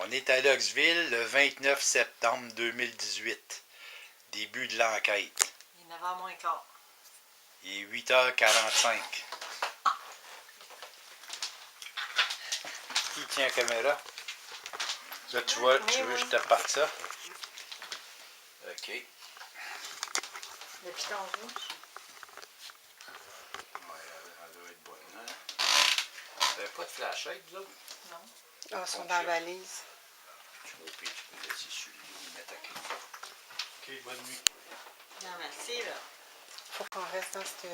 On est à Luxville le 29 septembre 2018. Début de l'enquête. Il est 9h moins quart. Il est 8h45. Qui tient la caméra? Là, tu vois, tu veux que je te parte ça? OK. Le piton rouge. Ouais, elle doit être bonne, hein? Vous n'avez pas de flashlight, vous autres? Non. Ah, ils sont dans la valise. Au pire, tu peux laisser celui-là ou mettre à clé. OK, bonne nuit. Non, merci, là. Il faut qu'on reste dans cette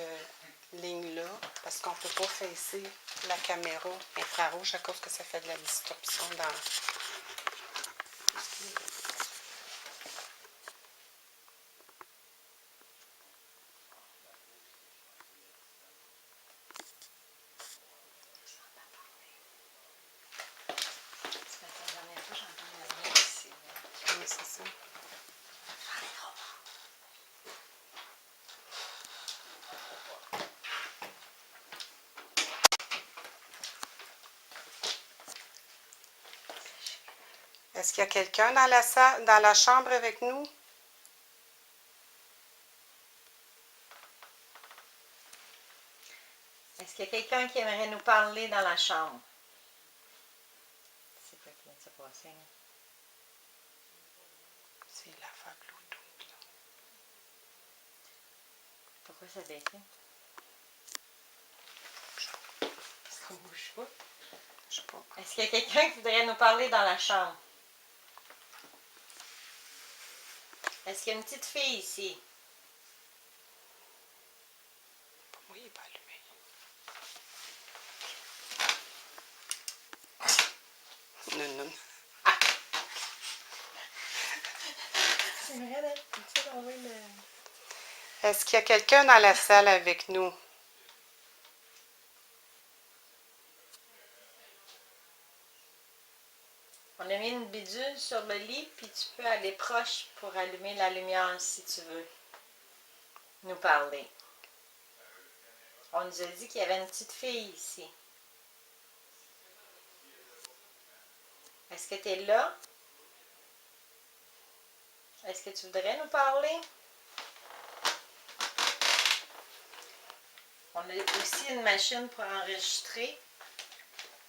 ligne-là parce qu'on ne peut pas facer la caméra infrarouge à cause que ça fait de la distorsion dans... C'est parce que la dernière fois, j'entendais rien ici. Oui, c'est ça. Est-ce qu'il y a quelqu'un dans la salle, dans la chambre avec nous? Est-ce qu'il y a quelqu'un qui aimerait nous parler dans la chambre? C'est quoi qui vient de se passer, là? C'est l'affaire Bluetooth, là. Pourquoi ça baissait? Parce qu'on bouge pas. Je sais pas. Est-ce qu'il y a quelqu'un qui voudrait nous parler dans la chambre? Est-ce qu'il y a une petite fille ici? Oui, il est pas allumé. Non, non. C'est vrai, là? Peux-tu enlever le... Est-ce qu'il y a quelqu'un dans la salle avec nous? On a mis une bidule sur le lit, puis tu peux aller proche pour allumer la lumière si tu veux nous parler. On nous a dit qu'il y avait une petite fille ici. Est-ce que tu es là? Est-ce que tu voudrais nous parler? On a aussi une machine pour enregistrer.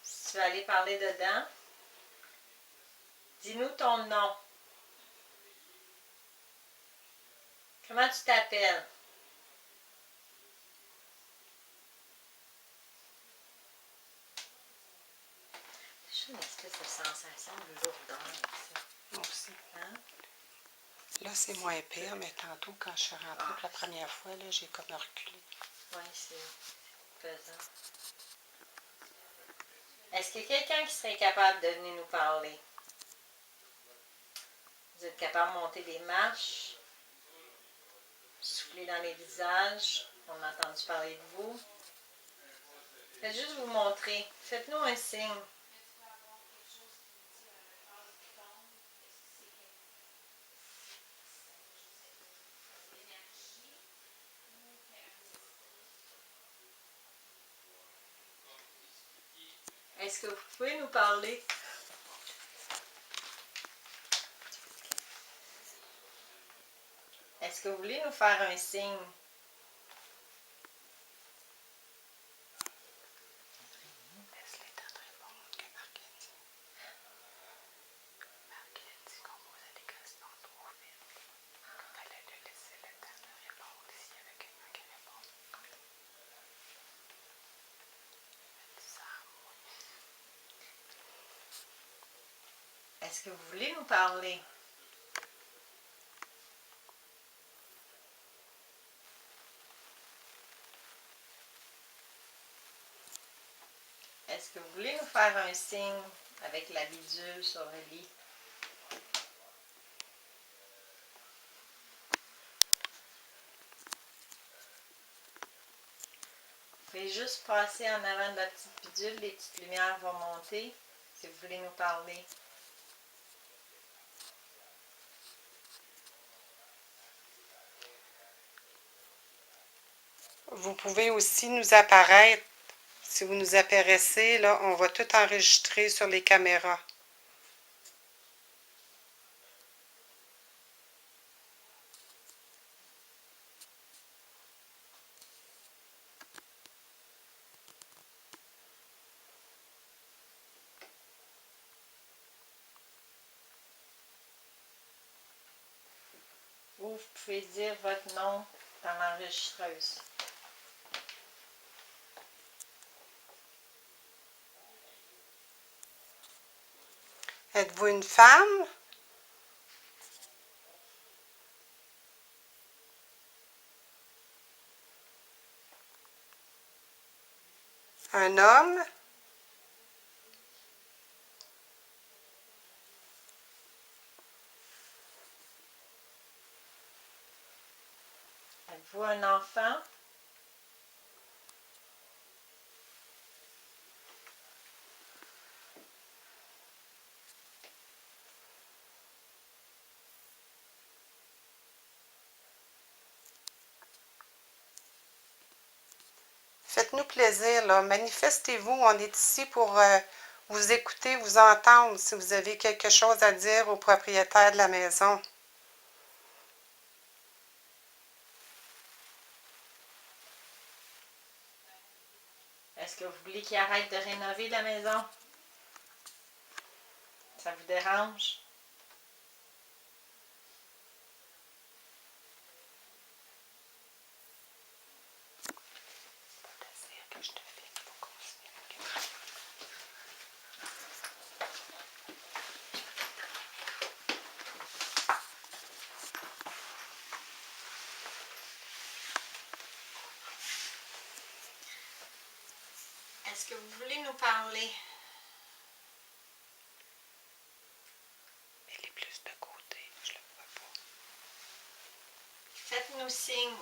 Si tu veux aller parler dedans. Dis-nous ton nom. Comment tu t'appelles? J'ai une espèce de sensation de lourdeur ici. Moi aussi. Hein? Là, c'est moins pire, mais tantôt, quand je suis rentrée pour la première fois, là, j'ai comme reculé. Oui, c'est pesant. Est-ce qu'il y a quelqu'un qui serait capable de venir nous parler? Vous êtes capable de monter des marches, souffler dans les visages. On a entendu parler de vous. Faites juste vous montrer. Faites-nous un signe. Est-ce que vous pouvez nous parler? Est-ce que vous voulez nous faire un signe? Laisse-les temps de répondre que Marc a dit. Marc a dit qu'on posait des questions trop vite. Il fallait lui laisser le temps de répondre s'il y avait quelqu'un qui répond. Il dit ça à moi. Est-ce que vous voulez nous parler? Est-ce que vous voulez nous faire un signe avec la bidule sur le lit? Vous pouvez juste passer en avant de la petite bidule, les petites lumières vont monter si vous voulez nous parler. Vous pouvez aussi nous apparaître. Si vous nous apparaissez, là, on va tout enregistrer sur les caméras. vous pouvez dire votre nom dans l'enregistreuse. Êtes-vous une femme? Un homme? Êtes-vous un enfant? Faites-nous plaisir, là. Manifestez-vous. On est ici pour vous écouter, vous entendre si vous avez quelque chose à dire au propriétaire de la maison. Est-ce que vous voulez qu'il arrête de rénover la maison? Ça vous dérange? Est-ce que vous voulez nous parler? Elle est plus de côté, je le vois pas. Faites-nous signe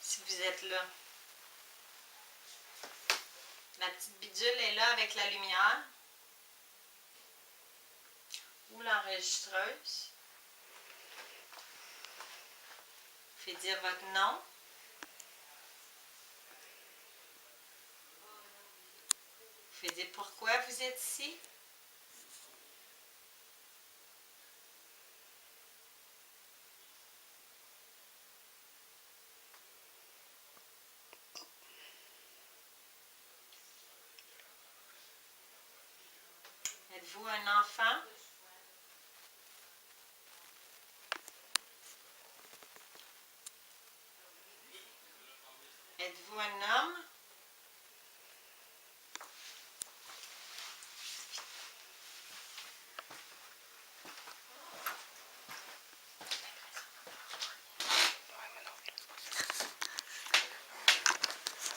si vous êtes là. La petite bidule est là avec la lumière. Ou l'enregistreuse. Faites dire votre nom. Faites dire pourquoi vous êtes ici. Êtes-vous un enfant? Êtes-vous un homme?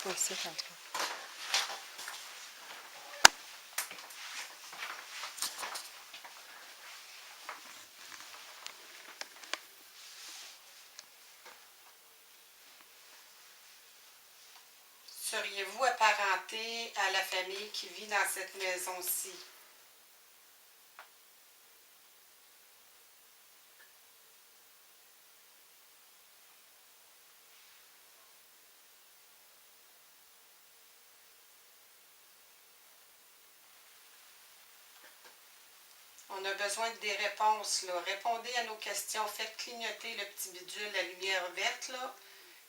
Oui, c'est ça. Seriez-vous apparenté à la famille qui vit dans cette maison-ci? On a besoin des réponses, là. Répondez à nos questions. Faites clignoter le petit bidule, la lumière verte, là.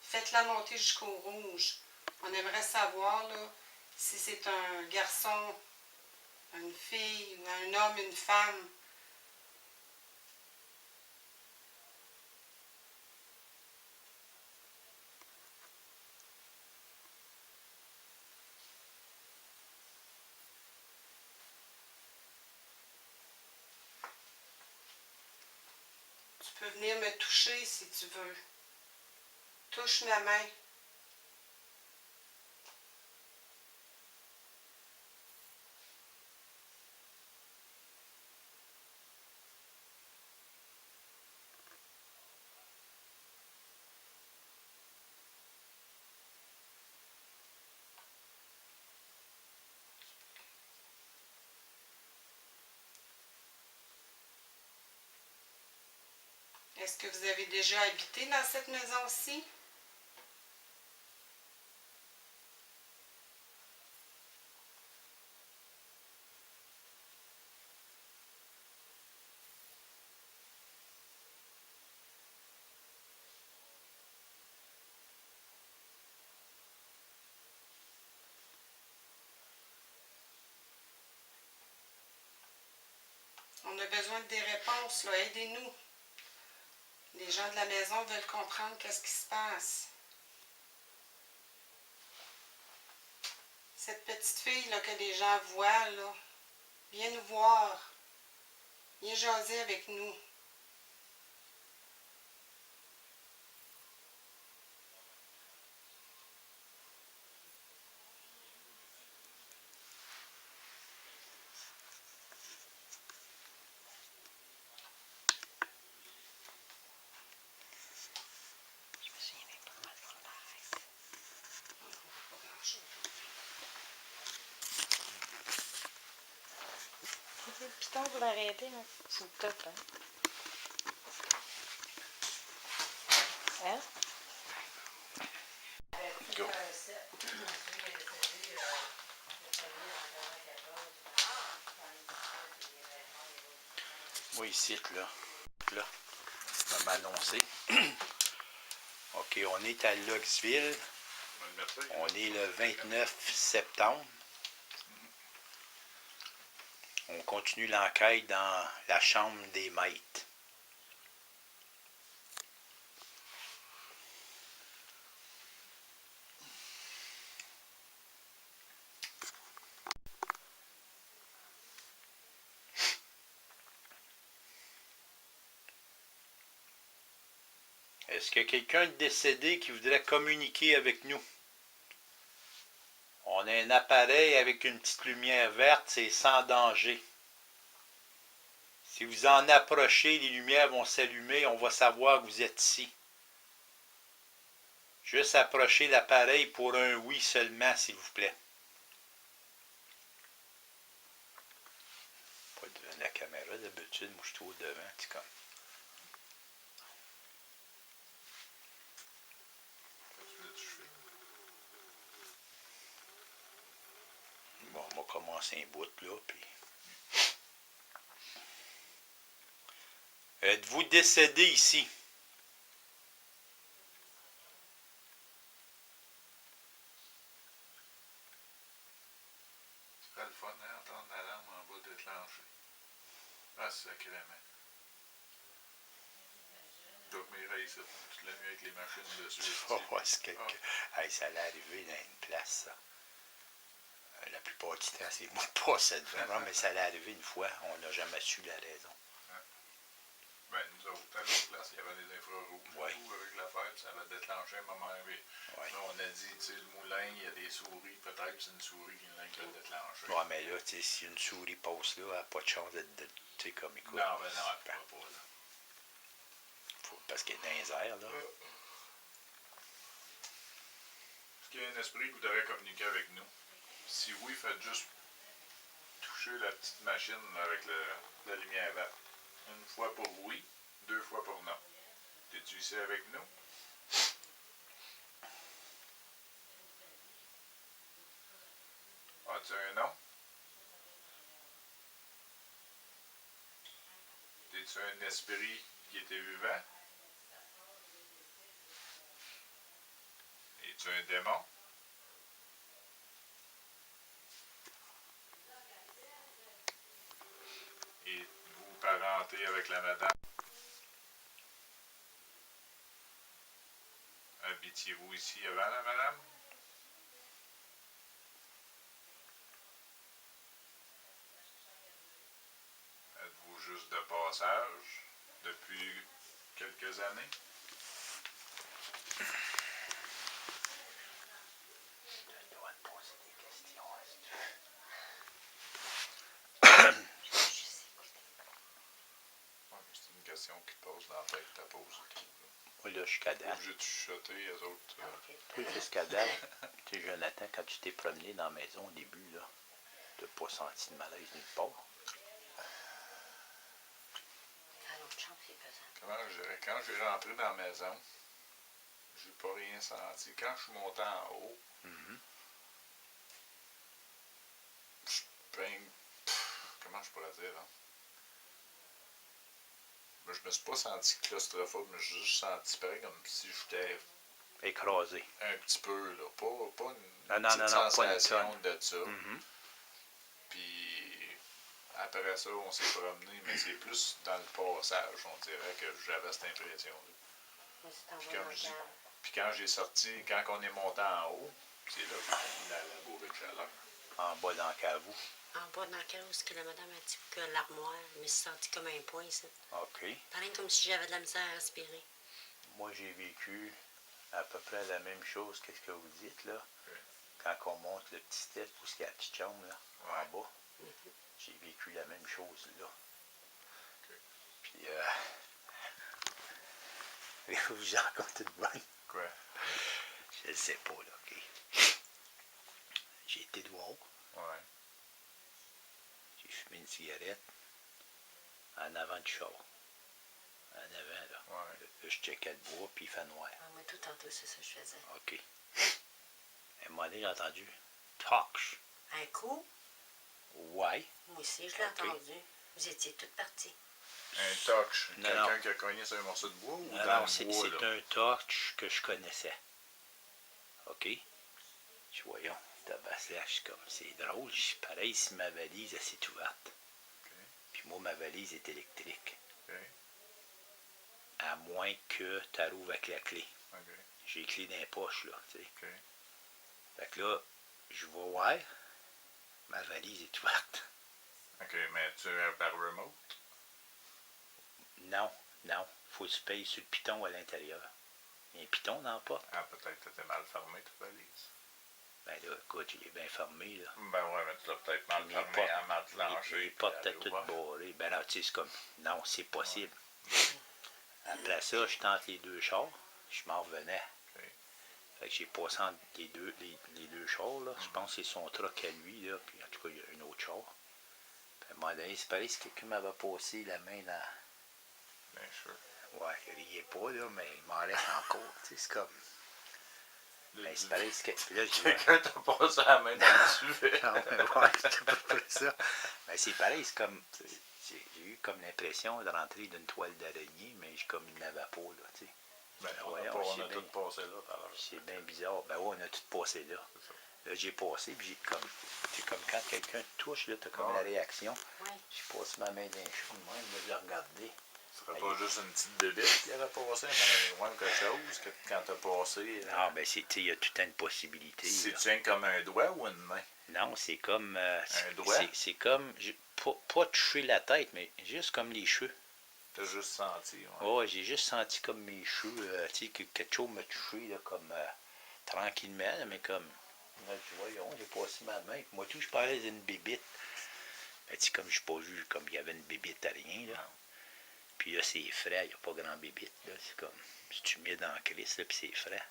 Faites-la monter jusqu'au rouge. On aimerait savoir, là, si c'est un garçon, une fille, un homme, une femme. Tu peux venir me toucher si tu veux. Touche ma main. Est-ce que vous avez déjà habité dans cette maison-ci? On a besoin de des réponses, là. Aidez-nous. Les gens de la maison veulent comprendre qu'est-ce qui se passe. Cette petite fille là, que les gens voient, là, viens nous voir. Viens jaser avec nous. Je me souviens même pas comment on l'arrête. Le piton pour l'arrêter, là, c'est le top, hein? Hein? Go. Moi, ici, là, ça m'a annoncé. OK, on est à Locksville. On est le 29 septembre. On continue l'enquête dans la chambre des maîtres. Est-ce qu'il y a quelqu'un de décédé qui voudrait communiquer avec nous? On a un appareil avec une petite lumière verte, c'est sans danger. Si vous en approchez, les lumières vont s'allumer, on va savoir que vous êtes ici. Juste approchez l'appareil pour un oui seulement, s'il vous plaît. Pas devant la caméra d'habitude, moi je suis au devant, c'est comme. Bon, on va commencer un bout là, puis. Êtes-vous décédé ici? C'est pas le fun, hein, entendre l'alarme en bas déclenchée. Ah, sacrément. Donc, mes ici, toute la nuit avec les machines dessus. Oh, ouais, c'est quelque. Hey, ça allait arriver dans une place, ça. La plupart du temps, c'est moi qui passais devant. Non, mais ça allait arriver une fois, on n'a jamais su la raison. Ben, nous autres, à l'autre place, il y avait des infrarouges. Ouais. Avec l'affaire, ça avait déclenché à un moment donné. Ouais. Là, on a dit, tu sais, le moulin, il y a des souris. Peut-être que c'est une souris qui l'a déclenché. Ouais, mais là, tu sais, si une souris passe là, elle n'a pas de chance d'être, tu sais, comme écoute. Non, ben non, elle ne pourra pas, là. Parce qu'elle est dans les airs, là. Est-ce qu'il y a un esprit qui voudrait communiquer avec nous? Si oui, faites juste toucher la petite machine là, avec la lumière verte. Une fois pour oui, 2 fois pour non. Es-tu ici avec nous? As-tu un nom? Es-tu un esprit qui était vivant? Es-tu un démon? Et vous parentez avec la madame? Habitiez-vous ici avant la madame? Êtes-vous juste de passage depuis quelques années? C'est une question qui te pose dans la tête, ta pose. Moi, là, je suis cadavre. Obligé de chuchoter, les autres. Toi, fils cadavre, tu sais, Jonathan, quand tu t'es promené dans la maison au début, là, tu n'as pas senti de malaise nulle part. Comment je dirais? Quand j'ai rentré dans la maison, j'ai pas rien senti. Quand je suis monté en haut, comment je pourrais dire, hein? Je me suis pas senti claustrophobe, mais j'ai juste senti pareil comme si j'étais Écrasé. un petit peu, là. Pas une Non, petite sensation pas une tonne. de ça. Mm-hmm. Puis, à après ça, on s'est promené, mais c'est plus dans le passage, on dirait que j'avais cette impression-là. Mais c'est en Puis bas comme dans le je dis, cave. puis quand j'ai sorti, quand on est monté en haut, c'est là que j'ai mis la bourrée de chaleur. En bas dans le cavou. En bas dans le cave, où est-ce que la madame a dit que l'armoire, je me suis senti comme un point, ça. OK. Pareil comme si j'avais de la misère à respirer. Moi, j'ai vécu à peu près la même chose que ce que vous dites, là. Oui. Quand on monte le petit step où il y a la petite chambre, là, Ouais. en bas, j'ai vécu la même chose, là. OK. Puis, vous en racontez une bonne. Quoi? Je ne sais pas, là, OK. J'ai été dehors, Ouais. j'ai fumé une cigarette en avant du char. En avant, là. Ouais. Là, je checkais le bois, puis il fait noir. Ah, moi, tout tantôt, c'est ça que je faisais. OK. À un moment donné, j'ai entendu Talks. Un coup, Ouais. moi aussi, je l'ai Ok. entendu. Vous étiez toutes parties. Un touch. Non, Quelqu'un non. qui a cogné sur un morceau de bois ou Non, dans non, le c'est bois, là? un torch que je connaissais. OK? Je voyons, tabassage, comme c'est drôle. Pareil si ma valise elle s'est ouverte. OK. Puis moi, ma valise est électrique. OK. À moins que tu arrives avec la clé. OK. J'ai les clés dans les poches, là, tu sais. OK. Fait que là, je vais voir. Ma valise est ouverte. OK, mais tu es par remote? Non, non. Faut que tu payes sur le piton à l'intérieur. Il y a un piton dans la porte. Ah, peut-être que tu étais mal fermé, ta valise. Ben là, écoute, je l'ai bien fermé, là. Ben ouais, mais tu l'as peut-être mal Les fermé portes- à mal clenché. Les puis portes aller étaient toutes ouvert. barrées. Ben là, tu sais, c'est comme... Non, c'est possible. Après ça, je tente les deux chars. Je m'en revenais. OK. Fait que j'ai passé entre les deux chars, là. Je pense que c'est son truck à lui, là. Puis en tout cas, il y a un autre char. Puis à un moment donné, c'est pareil si quelqu'un m'avait passé la main dans... Bien sûr. Ouais, il riait pas, là, mais il m'en laisse encore. Tu sais, c'est comme... Ben, c'est pareil, c'est que... Puis là, je dis, Quelqu'un t'a passé la main dans le duvet. non, mais ouais, c'est à peu près ça. Mais c'est pareil, c'est comme... J'ai eu comme l'impression de rentrer d'une toile d'araignée, mais comme il n'avait pas, là, tu sais. Ben, on Ouais, a, on pas, on sait a bien. tout passé là tout à l'heure. C'est bien bizarre. Ben ouais, on a tout passé là. C'est ça. Là, j'ai passé, puis j'ai comme... C'est comme quand quelqu'un te touche, là, t'as comme Ah. la réaction. Oui. J'ai passé ma main dans les cheveux, moi, là, j'ai regardé. Ce serait pas juste une petite bébête qui aurait passé, mais ouais, quelque chose que quand t'as passé. Non, ben c'est, tu sais, il y a toute une possibilité. C'est là. tiens comme un doigt ou une main? Non, c'est comme... doigt? C'est comme... Pas toucher la tête, mais juste comme les cheveux. T'as juste senti, ouais. Oh, j'ai juste senti comme mes cheveux, tu sais, que quelque chose m'a touché, là, comme tranquillement, là, mais comme... Là, tu vois, j'ai passé ma main, puis moi tout, je parlais d'une bébite. Ben, tu sais, comme je n'ai pas vu, comme il y avait une bébite à rien, là. Puis là, c'est frais, il n'y a pas grand bébite, là. C'est comme, si tu mets dans la crise, là, puis c'est frais.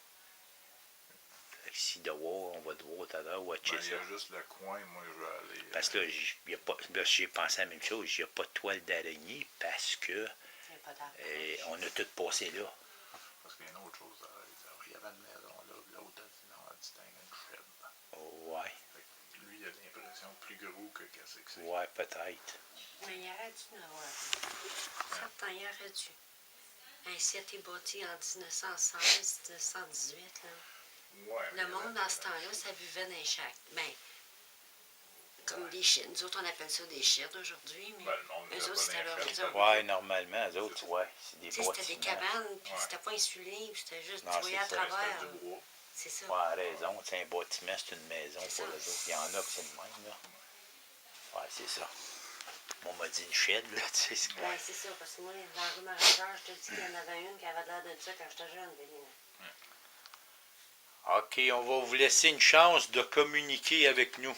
Fait que si dehors, on va devoir tout à l'heure watcher Ben, il y ça. a juste le coin, moi je vais aller. Parce que là, y a pas, là, j'ai pensé à la même chose, il n'y a pas de toile d'araignée parce que Il n'y a pas d'arbre. on a tout passé là. Parce qu'il y a une autre chose à dire. Il y avait une maison là, l'autre a dit non, elle distingue une shed. Ouais, Fait que lui, il a l'impression plus gros que qu'est-ce que c'est. ouais, peut-être. Mais il aurait dû en avoir. Certain, il aurait dû. Un site est bâti en 1916, 1918. Là. Ouais, Le monde, dans ce temps-là, ça vivait dans les chacs. Ben, comme des chiens. Nous autres, on appelle ça des chiens aujourd'hui, mais Ben, le monde eux vivait autres, pas c'était dans leur les maison. chacs. Ouais, normalement, les autres, ouais, c'est des Tu sais, c'était des bâtiments. cabanes, puis Ouais. c'était pas insulé, puis c'était juste, Non, tu voyais c'est à ça, travers. C'était du bois. C'est ça. Ouais, raison, tu sais, un bâtiment, c'est une maison C'est pour ça. les autres. Il y en a que c'est le même, là. Ouais, c'est ça. On m'a dit une shed, là, tu sais, c'est quoi? Ouais, c'est ça, parce que moi, dans le rue Maraîchère, je te dis qu'il y en avait une qui avait l'air de ça quand j'étais jeune. OK, on va vous laisser une chance de communiquer avec nous.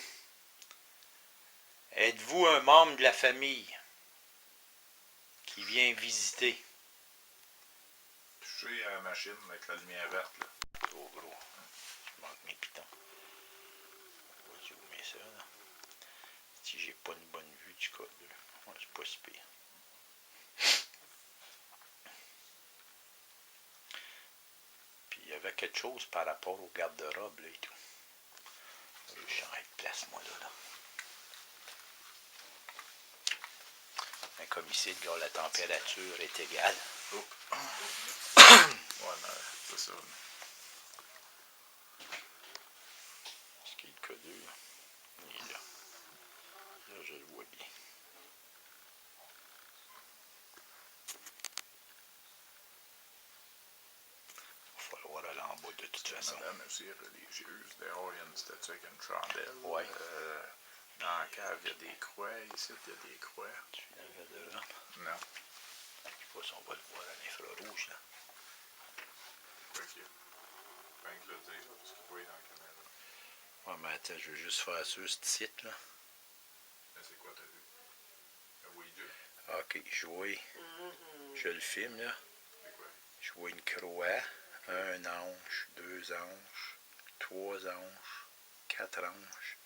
Êtes-vous un membre de la famille qui vient visiter? Touché à la machine avec la lumière verte, là. Gros, gros. Je manque mes pitons. Je vous mets ça, là. Si j'ai pas une bonne vue du code, là. Ouais, c'est pas si pire. Puis il y avait quelque chose par rapport au garde-robe, là, et tout. Je vais changer de place, moi, là. Mais comme ici, là, la température est égale. Oh. Ouais, mais c'est ça. Ce qui est le code 2, là. Il est là. Là, je le vois bien. toute façon. Madame aussi est religieuse. Dehors, il y a une statue avec une chandelle. Ouais. Dans la cave, il y a des croix. Ici, il y a des croix. Tu viens de le garde-robe. Non. Je sais pas si on va le voir à l'infrarouge, là. Ok. Rien que le dire, là, parce qu'il faut être dans la caméra. Ouais, mais attends, je veux juste faire sur ce site, là. Mais c'est quoi, t'as vu? Le Ouija? Ok, je vois. Je le filme, là. C'est quoi? Je vois une croix, un ange, 2 anges, 3 anges, 4 anges.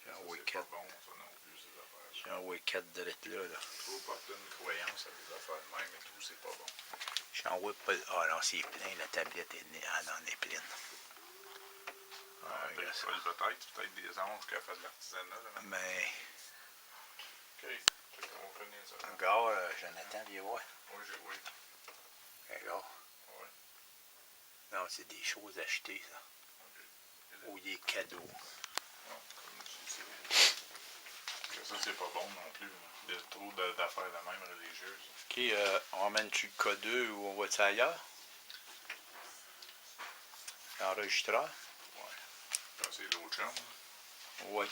J'ai Ça, envoyé c'est pas 4. bon, ça non plus, ces affaires. J'ai envoyé 4 drettes là. Faut porter une croyance à des affaires de même et tout, c'est pas bon. J'ai envoyé pas. Ah non, c'est plein, la tablette en est pleine. Ah, regarde ça. Peut-être des anges qui a fait de l'artisanat. Là, Mais, ok, c'est qu'on connaît ça. regarde, Jonathan, viens voir. Oui, j'ai oui. Regarde. Ouais. Non, c'est des choses achetées, ça. Ok. Ou des cadeaux. Non, comme je dis, c'est. Ça, c'est pas bon non plus. Là. Trop d'affaires de même religieuses. Ok, on emmène-tu le K2 ou on va-tu ailleurs? L'enregistreur? Ouais. Là, c'est l'autre chambre. Oui.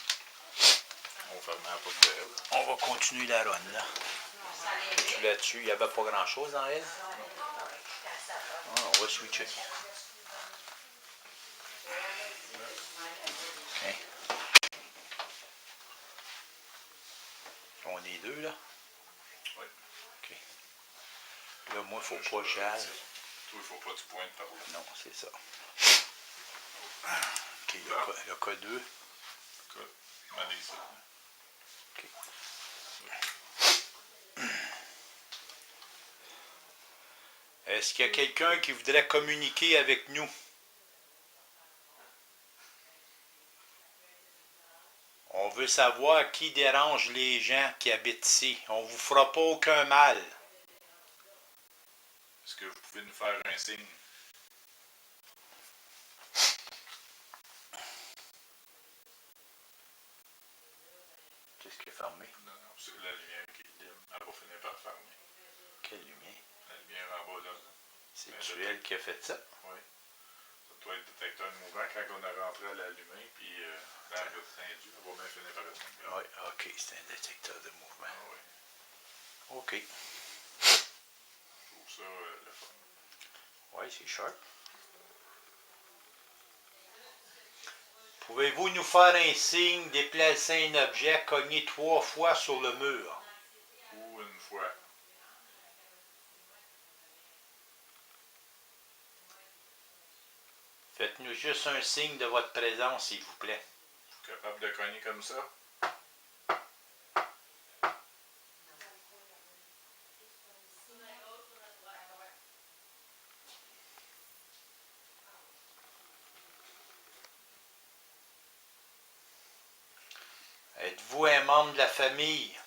On va fermer la porte de elle. On va continuer la run, là. Tu là-dessus, il n'y avait pas grand-chose dans elle? Ah, on va switcher. Hein? On est deux, là? Oui. OK. Là, moi, faut pas que j'aille. Toi, il faut pas que tu pointes par là. Non, c'est ça. OK, le K2. Écoute, allez ici. OK. Est-ce qu'il y a quelqu'un qui voudrait communiquer avec nous? On veut savoir qui dérange les gens qui habitent ici. On vous fera pas aucun mal. Est-ce que vous pouvez nous faire un signe? Qu'est-ce qui est fermé? Non, non, c'est la lumière qui est dim. Elle va finir par fermer. Quelle lumière? La lumière en bas là. C'est-tu elle qui a fait ça? Oui. Ça doit être détecteur de mouvement. Quand on a rentré à l'allumer, puis elle a éteindue, elle va bien finir par éteindre. Oui, OK, c'est un détecteur de mouvement. Ah oui. OK. Je trouve ça le fun. Oui, c'est sharp. Pouvez-vous nous faire un signe, déplacer un objet, cogner 3 fois sur le mur? Ou une fois. Faites-nous juste un signe de votre présence, s'il vous plaît. Vous êtes capable de cogner comme ça? Êtes-vous un membre de la famille?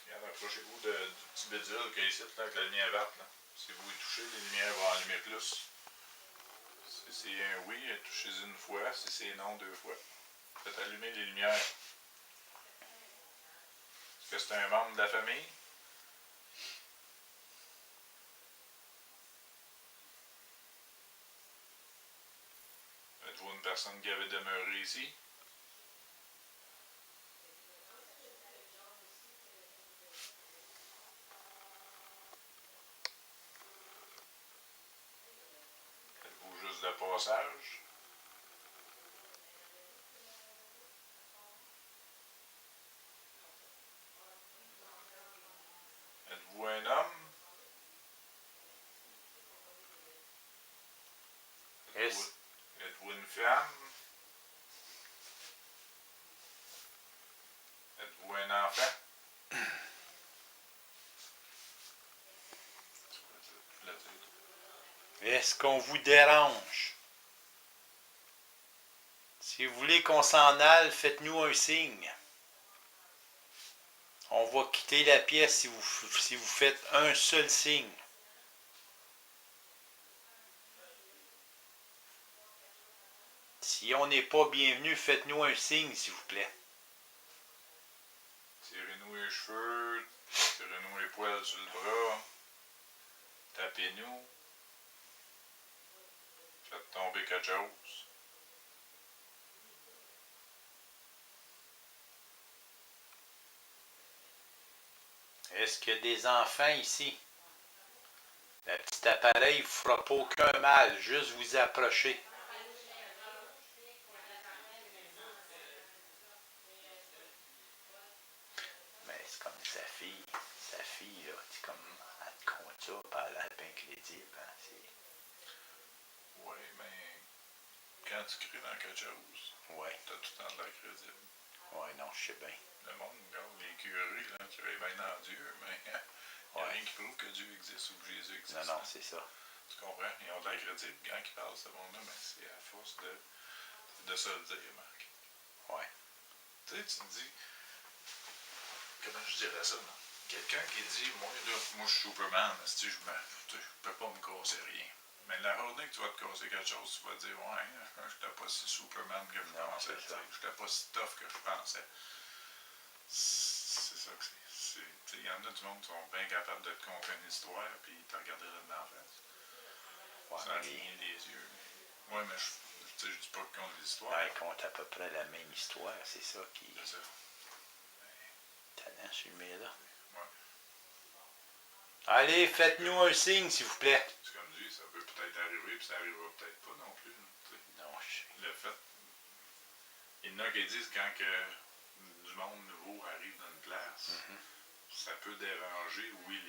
Regarde, approchez-vous du petit bidule qui est ici, là, avec la lumière verte. Là. Si vous y touchez, les lumières vont allumer plus. Si c'est un oui, touchez-y une fois. Si c'est non, 2 fois. Faites allumer les lumières. Est-ce que c'est un membre de la famille? Êtes-vous une personne qui avait demeuré ici? Êtes-vous juste de passage? Êtes-vous un homme? Est-ce Êtes-vous une femme? Êtes-vous un enfant? est-ce qu'on vous dérange? Si vous voulez qu'on s'en aille, faites-nous un signe. On va quitter la pièce si vous faites un seul signe. Si on n'est pas bienvenu, faites-nous un signe, s'il vous plaît. Tirez-nous les cheveux, tirez-nous les poils sur le bras. Tapez-nous. Faites tomber quelque chose. Est-ce qu'il y a des enfants ici? Le petit appareil ne vous fera pas aucun mal, juste vous approcher. Mais c'est comme sa fille, là, c'est comme, elle te compte ça, puis elle a l'air bien crédible, hein, Oui, mais quand tu crées dans quelque chose, ouais, t'as tout le temps de l'air crédible. ouais, non, je sais bien. Le monde, regarde les curés, là, qui créent bien dans Dieu, mais il n'y a Ouais. rien qui prouve que Dieu existe ou que Jésus existe. Non, non, c'est ça. Tu comprends? Ils ont de l'air crédible quand ils parlent, ce monde-là, mais c'est à force de se le dire, Marc. Ouais. Tu sais, tu te dis, comment je dirais ça, là? Quelqu'un qui dit, moi, je suis Superman, si je peux pas me causer rien. Mais la journée que tu vas te causer quelque chose, tu vas dire, ouais, je n'étais pas si Superman que je Non, pensais, c'est ça. je n'étais pas si tough que je pensais. C'est ça que c'est. Il y en a du monde qui sont bien capables de te conter une histoire, puis ils te regarderaient dans la face. Ouais, Ça a mais cligné des yeux. Ouais, mais je dis pas qu'ils comptent des histoires. ben, ils comptent à peu près la même histoire, c'est ça qui C'est ça. est talent sur le là. Ouais. Allez, faites-nous un signe, s'il vous plaît. C'est comme je dis, ça peut peut-être arriver, puis ça arrivera peut-être pas non plus. Non, je sais. Le fait. Il y en a qui disent quand que du monde nouveau arrive dans une place, ça peut déranger, oui,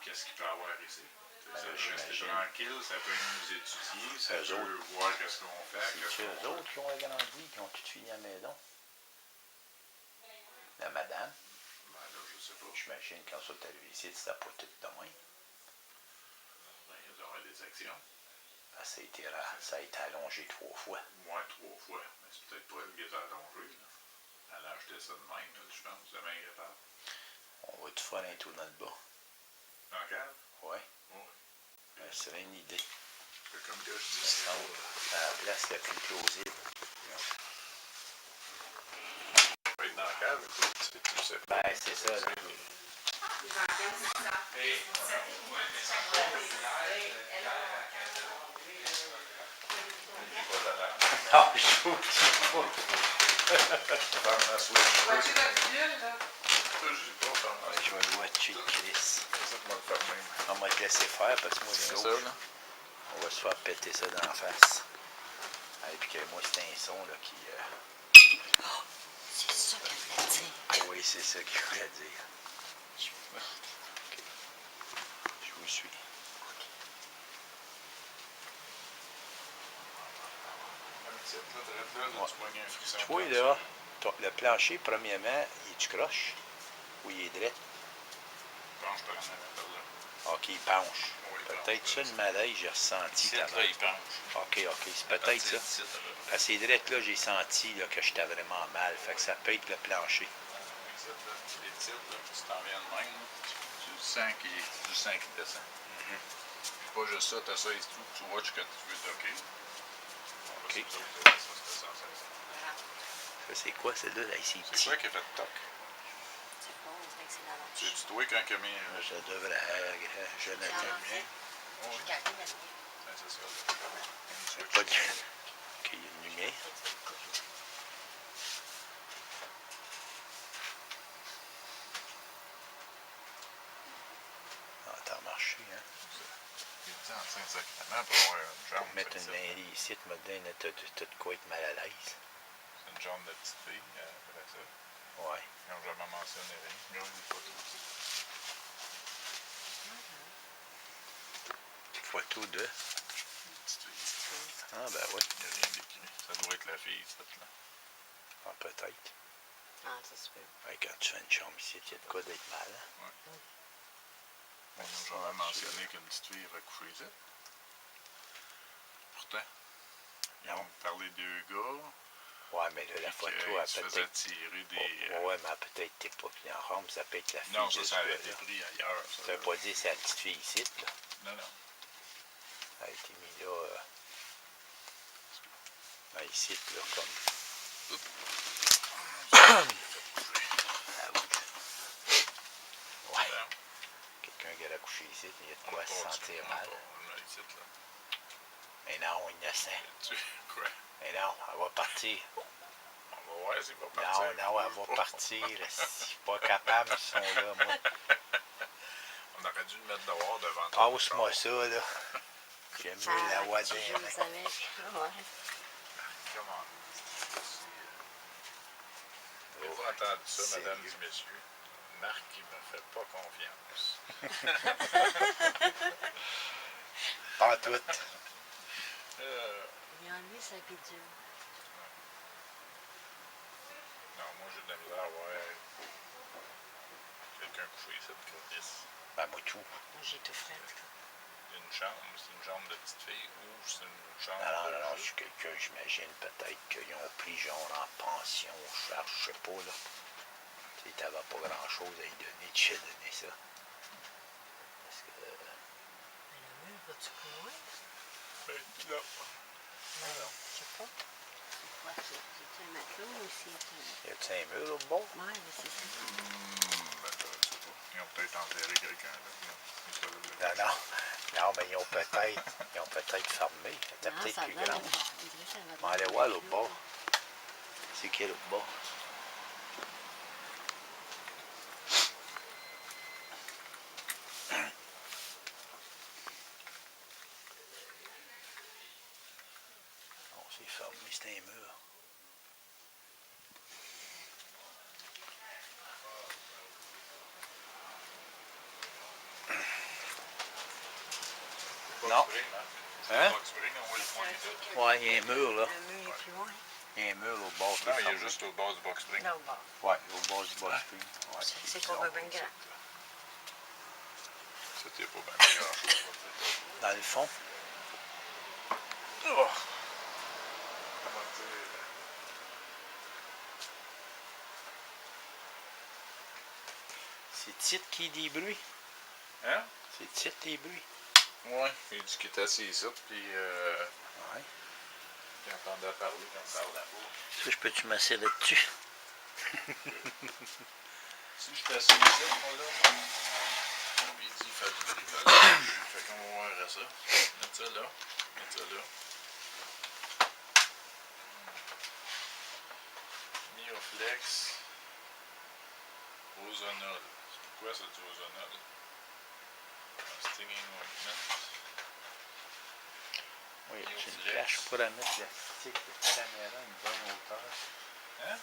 qu'est-ce qu'il peut y avoir ici. Ben, Ça peut rester j'imagine. tranquille, ça peut nous étudier, ça Eux peut voir qu'est-ce qu'on fait. C'est eux autres qui ont agrandi, qui ont tout fini à la maison. La madame, Ben là, je sais pas. j'imagine, quand ça est arrivé ici, c'était pas tout de même. Ben, il y aura des actions. Ben, ça a été allongé 3 fois. Moins 3 fois. Mais c'est peut-être pas elle qui est allongée. Là. Elle a acheté ça de même, là, je pense, de main répare. On va tout faire un tour dans le bas. Dans le cadre? Ouais, Oui. ben, c'est une idée. C'est comme que je dis, Ça c'est semble à la place la plus plausible. pas être dans le cadre, tu sais pas. Ben, c'est ça, là. Non, je vous dis pas. Ferme la switch. Vois-tu le bidule, là? Ça, je dis pas, ferme la switch. Je vais le watcher le Chris. C'est ça que moi le fermer. On va te laisser faire parce que moi, C'est c'est ça, là. on va se faire péter ça dans la face. Et puis que moi, c'est un son là, qui. C'est ça qu'elle voulait dire. Ah oui, c'est ça qu'il voulait dire. Ok. Je vous suis. Tu vois, là, le plancher, premièrement, il est-tu croche? Ou il est drette? Penche par en avant, par là. Ok, il penche. Oui, il Peut-être penche. ça le malaise, j'ai ressenti. Ici, ta là, main. il penche. Ok, c'est peut-être ça. Ici, à peu près. À ces drettes-là, j'ai senti là, que j'étais vraiment mal. Fait que ça peut être le plancher. Ici, là, les titres, là, tu t'en viens de même, là, tu le sens qu'il descend. Puis pas juste ça, t'as ça et tout, tu watches que tu veux docker. Ok. Ça, c'était ça. Ça, c'est quoi, celle-là? Là, c'est C'est petit. quoi qui a fait toc? C'est bon, on dirait que c'est dans la C'est toi quand il a mis... Ça devrait... Jonathan. J'ai Oui, gardé la mienne. c'est ça. Là. C'est pas de... Ok, il y a une lumière. Ah, t'as marché, hein? Il est en train exactement pour avoir une jambe. Pour mettre une petite. main ici, tu me donnes, t'as de quoi être mal à l'aise. C'est une jambe de petite fille, avec ça. Ouais. Ils n'ont jamais mentionné rien. Regarde les photos. Photo de... Petite fille. Ah, ben ouais. Il n'y a rien d'écrit. Ça doit être la fille, cette là. Ah, peut-être. Ah, ça se peut. Ouais, quand tu fais une chambre ici, il y a de quoi d'être mal, hein? Ils n'ont jamais mentionné qu'une petite fille avait couché ici. Pourtant, ils ont parlé de 2 gars. Ouais, mais là, la puis photo qu'ils a se faisaient peut-être... tirer des... Ouais, mais elle a peut-être été pas pris en rampe, ça peut être la fille Non, de ça, ce ça avait gars-là. été pris ailleurs. Ça veut pas dire que c'est la petite fille ici, là. Non, non. Elle a été mise là... Ben, ici, là, comme... Ah, oui. Ouais. Quelqu'un qui aurait coucher ici, il y a de quoi se sentir mal. Ici, là. Mais non, innocent. Quoi? Mais non, elle va partir. On va voir s'il va partir. Non, elle va partir. Là. Si je suis pas capable, ils sont là, moi. On aurait dû le mettre dehors devant toi. Passe-moi ça, là. J'aime mieux la voix Tu des joues mains. avec. Ouais. Comment? Avez-vous Oh, entendu ça, sérieux? mesdames et messieurs? Marc, il me fait pas confiance. Pas tout. Il a enlevé sa bidule. Non, moi, j'ai de la misère à voir quelqu'un coucher ici de Curtis. Ben, moi, tout. Moi, j'ai tout fait. Une chambre, c'est une chambre de petite fille ou c'est une chambre Non, de je suis quelqu'un, j'imagine peut-être qu'ils ont pris genre en pension, charge, je sais pas, là. Tu sais, t'avais pas grand-chose à y donner, tu sais donner ça. Parce que... Mais le mur, vas-tu plus loin? Ben, non. Non, je sais pas. C'est quoi ça? C'est un matelot ou c'est un... Y a-tu un mur au bord? Ouais, mais c'est ça. Ben, je sais pas. Ils ont peut-être enterré quelqu'un, là. Non, mais ils ont peut-être fermé. C'était Non, peut-être ça plus donne... grand. On dirait que ça va On va aller voir l'autre bord. C'est qui l'autre bord? Non, c'est fermé, c'est un mur. Non. Hein? Box Spring, on voit le point ici. Ouais, il y a un mur, là. Le mur est plus loin. Il y a un mur au bord qui Non, est il fermé. est juste au bas du Box Spring. Non, bon. Ouais, au bord du box spring. Ouais, C'est pour Urban Grand. C'était pas bien meilleure chose, on va dire. Dans le fond. Oh. Comment dire? C'est titre qui dit bruit. Hein? C'est titre les bruits. Ouais, il dit qu'il était assis ici, puis Ouais. il entendait parler quand il parlait là-bas. Ça, je peux-tu m'asseoir là-dessus? Si je suis assis ici, moi, là, puis il dit il fait du bricolage. Fait qu'on va voir ça. Mets ça là. Mets ça là. Mioflex. Ozonol. C'est pourquoi c'est du ozonol? Stinging ointment. Oui, Et tu au une flex. plage pour la mettre la stick de caméra à une bonne hauteur. Hein?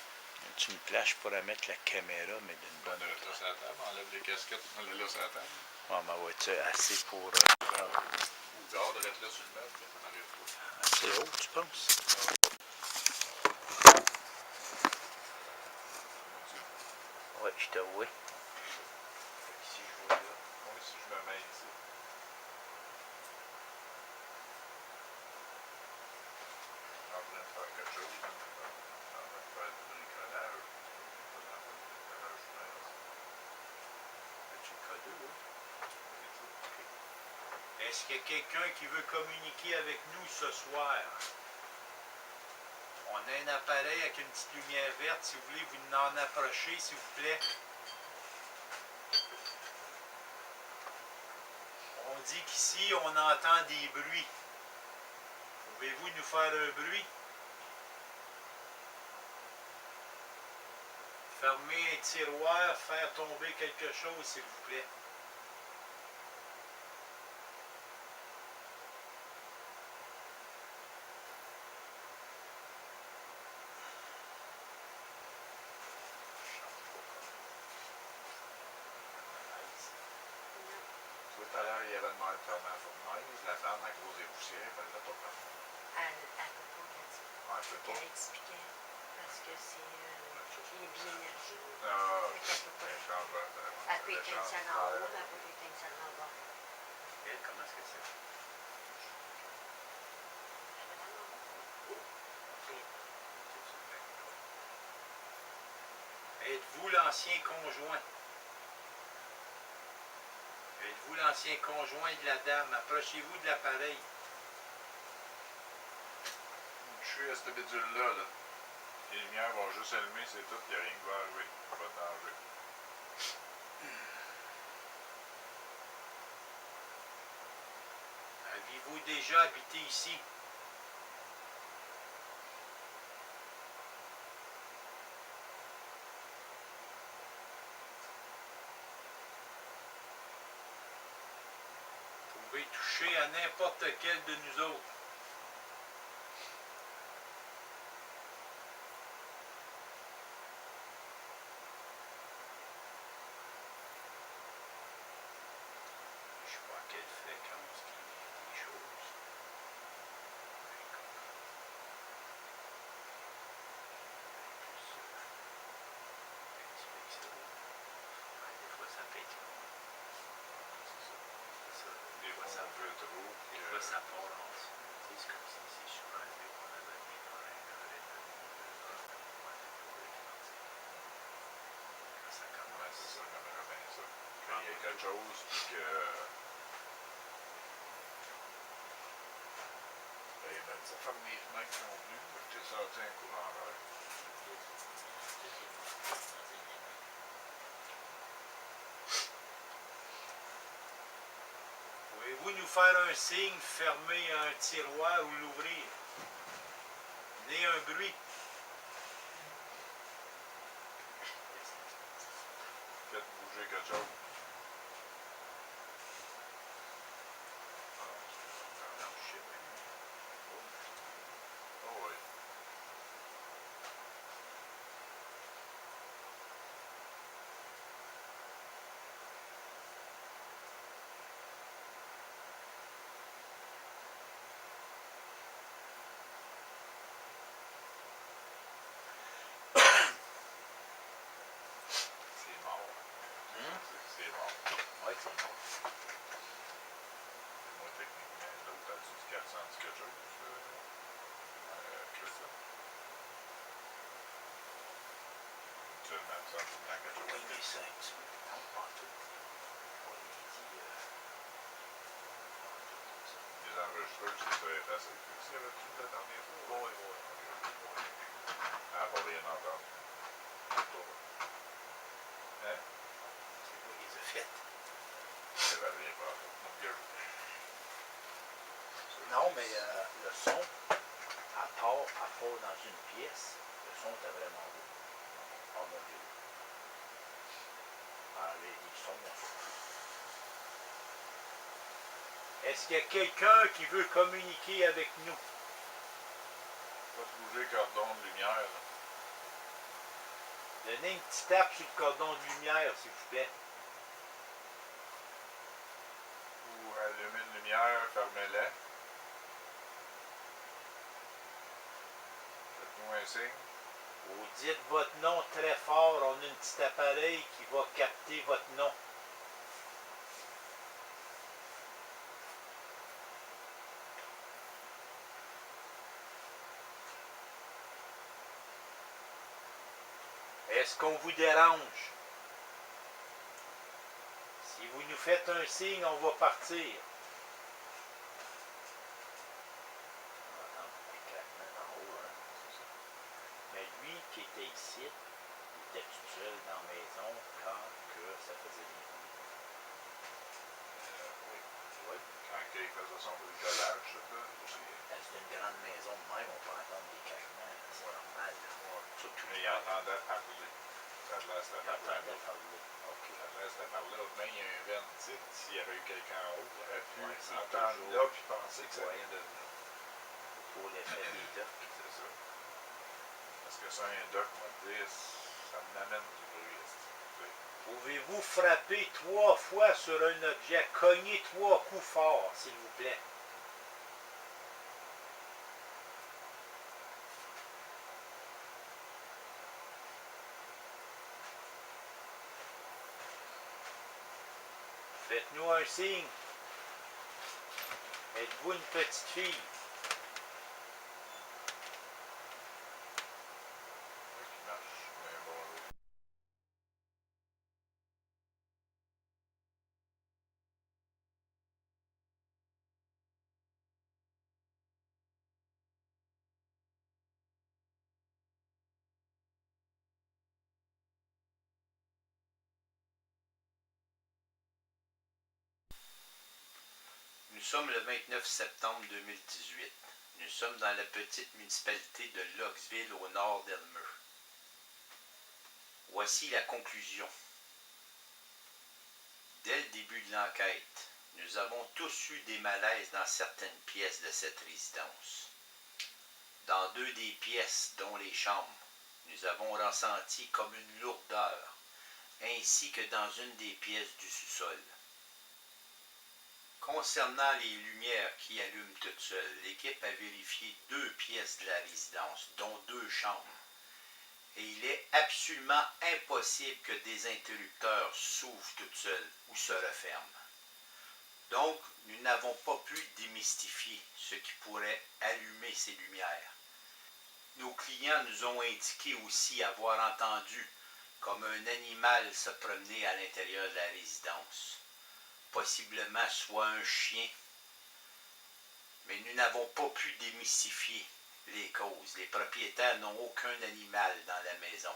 Tu une plage pour la mettre la caméra, mais d'une Ben, bonne là, hauteur. sur la table, enlève les casquettes, on l'a là sur la table. Ouais, ma voiture assez pour. Ou dehors de l'être là sur le meuble, ça n'arrive pas. Assez haut, tu penses? Oui, je t'avoue. Si je vois là, moi si je me mets ici. En train de faire quelque chose, en train de faire du bricolage. As-tu le code, là? Est-ce qu'il y a quelqu'un qui veut communiquer avec nous ce soir? On a un appareil avec une petite lumière verte. Si vous voulez, vous en approcher, s'il vous plaît. On dit qu'ici, on entend des bruits. Pouvez-vous nous faire un bruit? Fermer un tiroir, faire tomber quelque chose, s'il vous plaît. Tout à l'heure, il y avait demandé de fermer la fournaise. La femme, à cause des poussières, elle l'a pas fait. Elle peut pas, Ouais, je peux pas. elle expliquait. Parce que c'est les biénergies. Ah, Fait qu'elle peut pas. elle change de- Elle peut éteindre ça en haut, mais elle peut pas éteindre ça en bas. Comment est-ce que c'est? Êtes-vous l'ancien conjoint? Êtes-vous l'ancien conjoint de la dame? Approchez-vous de l'appareil. Je suis à cette bidule-là, là. Les lumières vont juste allumer, c'est tout, il n'y a rien qui va arriver. Pas de danger. Avez-vous déjà habité ici? Vous pouvez toucher à n'importe quel de nous autres. Je sais pas à quelle fréquence qui vivent les choses. Des fois ça peut être long. C'est ça. Des fois, ça veut trop. Des fois ça part en dessous. Tu sais, c'est comme si c'est super vieux qu'on avait mis pendant 1 heure et demie, 2 heures, on va pour refinancer. Quand ça Ouais, commence. c'est ça, j'aimerais bien ça. Qu'il y ait quelque chose, puis que. Ben, il m'a dit ça ferme les fenêtres non plus. Fait que j'ai sorti un courant d'air. Pouvez-vous nous faire un signe, fermer un tiroir ou l'ouvrir? Né un bruit. Faites bouger quelque chose. Non, je sais pas. Oh oui. C'est mort. C'est mort. Oui, c'est bon. Moi, techniquement, l'autre a-tu du 400 quelque chose? Chris, là. Seulement ça, tout le temps quelque Oui, chose. mais ça, non, pas tout. Oui, il dit, Les enregistreurs, c'est ça effacé. S'il y avait-tu de la dernière fois? oui, oui. Ah, pas rien entendu. Hein? C'est quoi les a fait? C'est pas rien pas. Mon gueule. Non, mais le son, à part dans une pièce, le son était vraiment beau. Oh mon Dieu. Ah, les sons, on s'en fout. Est-ce qu'il y a quelqu'un qui veut communiquer avec nous? Pas se bouger le cordon de lumière. Là. Donnez une petite tape sur le cordon de lumière, s'il vous plaît. Ou allumer une lumière, fermez-la. Faites-nous un signe. Ou dites votre nom très fort, on a un petit appareil qui va capter votre nom. Est-ce qu'on vous dérange? Si vous nous faites un signe, on va partir. On va entendre des craquements en haut, hein, c'est ça. Mais lui qui était ici, il était tout seul dans la maison quand que ça faisait des bruits. Oui. Oui. Quand il faisait son bricolage, ça, là, aussi. C'est une grande maison de même, on peut entendre des craquements, c'est normal. Surtout Mais il entendait parler. Ça te laisse la il entendait parler. parler. OK. Ça te laisse la parler. Mais il y a un vent titre. S'il y avait eu quelqu'un en haut, il aurait pu Ouais, c'est entendre toujours- là puis penser que ça Ouais. vient de là. Pour l'effet des docks. C'est ça. Parce que ça, un doc, moi, te dire, ça m'amène du bruit. Tu sais. Pouvez-vous frapper 3 fois sur un objet? Cognez 3 coups forts, s'il vous plaît. Faites-nous un signe. Êtes-vous une petite fille? Qui marche. Mais bon, Nous sommes le 29 septembre 2018. Nous sommes dans la petite municipalité de Locksville au nord d'Elmer. Voici la conclusion. Dès le début de l'enquête, nous avons tous eu des malaises dans certaines pièces de cette résidence. Dans 2 des pièces, dont les chambres, nous avons ressenti comme une lourdeur, ainsi que dans une des pièces du sous-sol. Concernant les lumières qui allument toutes seules, l'équipe a vérifié 2 pièces de la résidence, dont 2 chambres. Et il est absolument impossible que des interrupteurs s'ouvrent toutes seules ou se referment. Donc, nous n'avons pas pu démystifier ce qui pourrait allumer ces lumières. Nos clients nous ont indiqué aussi avoir entendu comme un animal se promener à l'intérieur de la résidence. Possiblement soit un chien, mais nous n'avons pas pu démystifier les causes. Les propriétaires n'ont aucun animal dans la maison.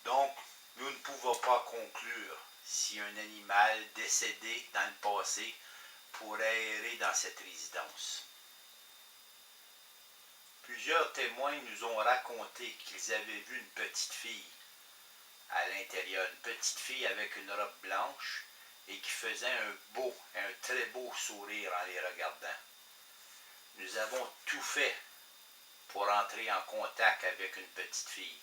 Donc, nous ne pouvons pas conclure si un animal décédé dans le passé pourrait errer dans cette résidence. Plusieurs témoins nous ont raconté qu'ils avaient vu une petite fille à l'intérieur, une petite fille avec une robe blanche et qui faisait un très beau sourire en les regardant. Nous avons tout fait pour entrer en contact avec une petite fille,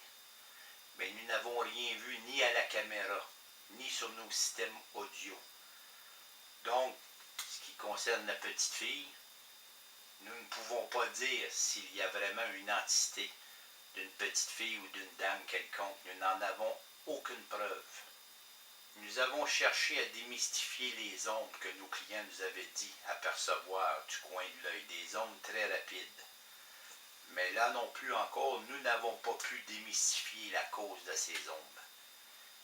mais nous n'avons rien vu ni à la caméra, ni sur nos systèmes audio. Donc, ce qui concerne la petite fille, nous ne pouvons pas dire s'il y a vraiment une entité d'une petite fille ou d'une dame quelconque. Nous n'en avons aucune preuve. Nous avons cherché à démystifier les ombres que nos clients nous avaient dit apercevoir du coin de l'œil, des ombres très rapides. Mais là non plus encore, nous n'avons pas pu démystifier la cause de ces ombres.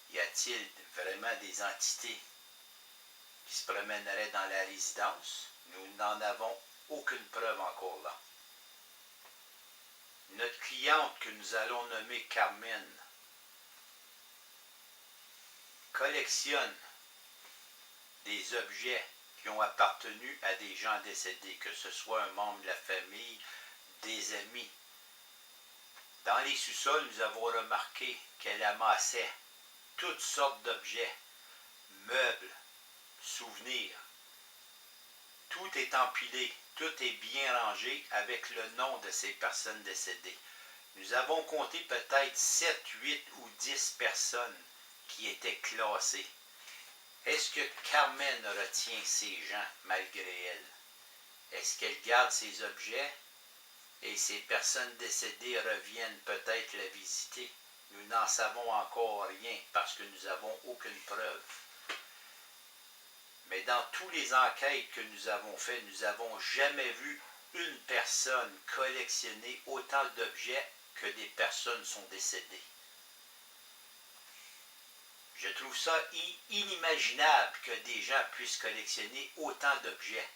Y a-t-il vraiment des entités qui se promèneraient dans la résidence? Nous n'en avons aucune preuve encore là. Notre cliente que nous allons nommer Carmen collectionne des objets qui ont appartenu à des gens décédés, que ce soit un membre de la famille, des amis. Dans les sous-sols, nous avons remarqué qu'elle amassait toutes sortes d'objets, meubles, souvenirs. Tout est empilé, tout est bien rangé avec le nom de ces personnes décédées. Nous avons compté peut-être 7, 8 ou 10 personnes qui étaient classées. Est-ce que Carmen retient ces gens malgré elle? Est-ce qu'elle garde ces objets et ces personnes décédées reviennent peut-être la visiter? Nous n'en savons encore rien parce que nous n'avons aucune preuve. Mais dans toutes les enquêtes que nous avons faites, nous n'avons jamais vu une personne collectionner autant d'objets que des personnes sont décédées. Je trouve ça inimaginable que des gens puissent collectionner autant d'objets.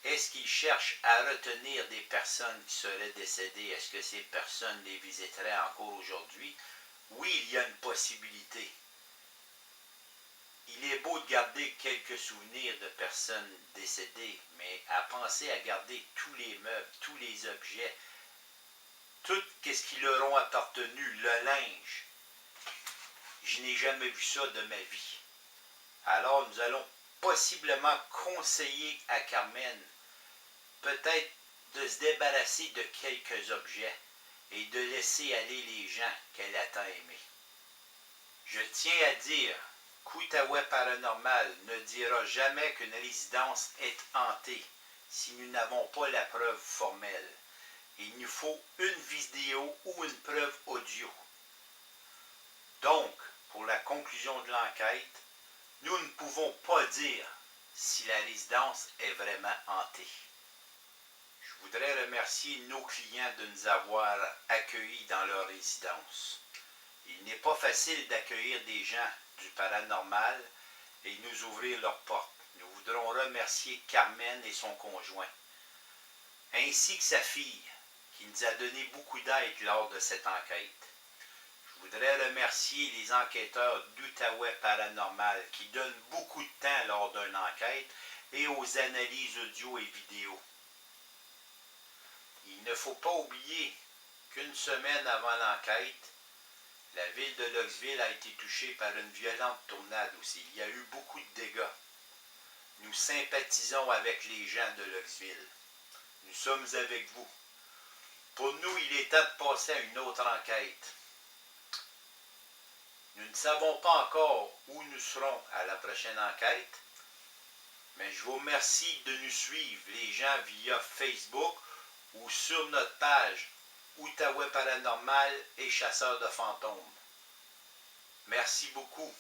Est-ce qu'ils cherchent à retenir des personnes qui seraient décédées? Est-ce que ces personnes les visiteraient encore aujourd'hui? Oui, il y a une possibilité. Il est beau de garder quelques souvenirs de personnes décédées, mais à penser à garder tous les meubles, tous les objets, tout ce qui leur ont appartenu, le linge, je n'ai jamais vu ça de ma vie. Alors nous allons possiblement conseiller à Carmen peut-être de se débarrasser de quelques objets et de laisser aller les gens qu'elle a tant aimés. Je tiens à dire qu'Outaouais Paranormal ne dira jamais qu'une résidence est hantée si nous n'avons pas la preuve formelle. Il nous faut une vidéo ou une preuve audio. Donc, pour la conclusion de l'enquête, nous ne pouvons pas dire si la résidence est vraiment hantée. Je voudrais remercier nos clients de nous avoir accueillis dans leur résidence. Il n'est pas facile d'accueillir des gens du paranormal et nous ouvrir leurs portes. Nous voudrons remercier Carmen et son conjoint, ainsi que sa fille, qui nous a donné beaucoup d'aide lors de cette enquête. Je Je voudrais remercier les enquêteurs d'Outaouais Paranormal qui donnent beaucoup de temps lors d'une enquête et aux analyses audio et vidéo. Il ne faut pas oublier qu'une semaine avant l'enquête, la ville de Luxville a été touchée par une violente tornade aussi. Il y a eu beaucoup de dégâts. Nous sympathisons avec les gens de Luxville. Nous sommes avec vous. Pour nous, il est temps de passer à une autre enquête. Nous ne savons pas encore où nous serons à la prochaine enquête, mais je vous remercie de nous suivre, les gens, via Facebook ou sur notre page Outaouais Paranormal et Chasseurs de fantômes. Merci beaucoup.